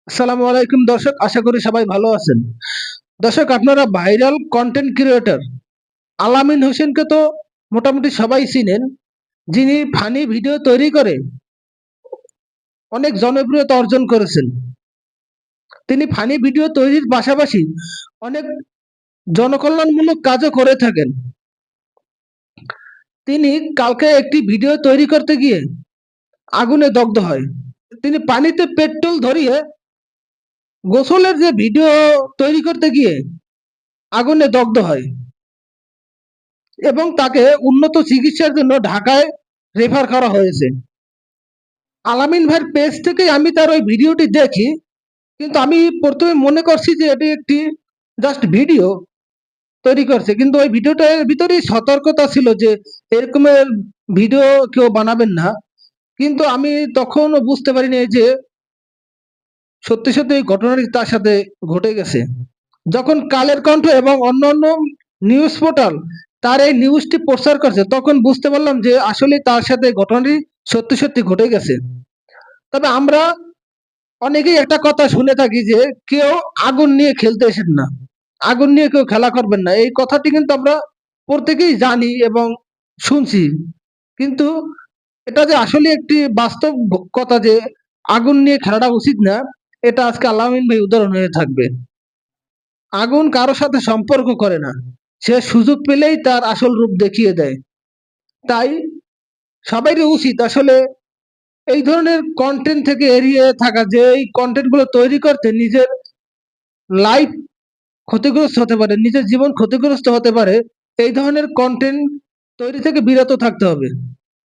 আসসালামু আলাইকুম দর্শক, আশা করি সবাই ভালো আছেন। দর্শক, আপনারা ভাইরাল কন্টেন্ট ক্রিয়েটর আলামিন হোসেনকে তো মোটামুটি সবাই চিনেন, যিনি ফানি ভিডিও তৈরি করে অনেক জনপ্রিয়তা অর্জন করেছেন। তিনি ফানি ভিডিও তৈরির পাশাপাশি অনেক জনকল্যাণমূলক কাজও করে থাকেন। তিনি কালকে একটি ভিডিও তৈরি করতে গিয়ে আগুনে দগ্ধ হয়। তিনি পানিতে পেট্রোল ধরিয়ে গোসলের যে ভিডিও তৈরি করতে গিয়ে আগুনে দগ্ধ হয় এবং তাকে উন্নত চিকিৎসার জন্য ঢাকায় রেফার করা হয়েছে। আলামিন ভাইয়ের পেজ থেকে আমি তার ওই ভিডিওটি দেখি, কিন্তু আমি প্রথমে মনে করছি যে এটি একটি জাস্ট ভিডিও তৈরি করছে, কিন্তু ওই ভিডিওটার ভিতরেই সতর্কতা ছিল যে এরকমের ভিডিও কেউ বানাবেন না। কিন্তু আমি তখন বুঝতে পারিনি যে সত্যি সত্যি এই ঘটনাটি তার সাথে ঘটে গেছে। যখন কালের কণ্ঠ এবং অন্যান্য নিউজ পোর্টাল তার এই নিউজটি প্রচার করছে, তখন বুঝতে পারলাম যে আসলে তার সাথে ঘটনাটি সত্যি সত্যি ঘটে গেছে। তবে আমরা অনেকেই একটা কথা শুনে থাকি যে কেউ আগুন নিয়ে খেলতে এসেন না, আগুন নিয়ে কেউ খেলা করবেন না। এই কথাটি কিন্তু আমরা প্রত্যেকেই জানি এবং শুনছি, কিন্তু এটা যে আসলে একটি বাস্তব কথা যে আগুন নিয়ে খেলাটা উচিত না, এটা আজকে আলামিন ভাই উদাহরণ হয়ে থাকবে। আগুন কারো সাথে সম্পর্ক করে না, সে সুযোগ পেলেই তার আসল রূপ দেখিয়ে দেয়। তাই সবারই উচিত আসলে এই ধরনের কন্টেন্ট থেকে এড়িয়ে থাকা, যে এই কন্টেন্ট গুলো তৈরি করতে নিজের লাইফ ক্ষতিগ্রস্ত হতে পারে, নিজের জীবন ক্ষতিগ্রস্ত হতে পারে। এই ধরনের কন্টেন্ট তৈরি থেকে বিরত থাকতে হবে।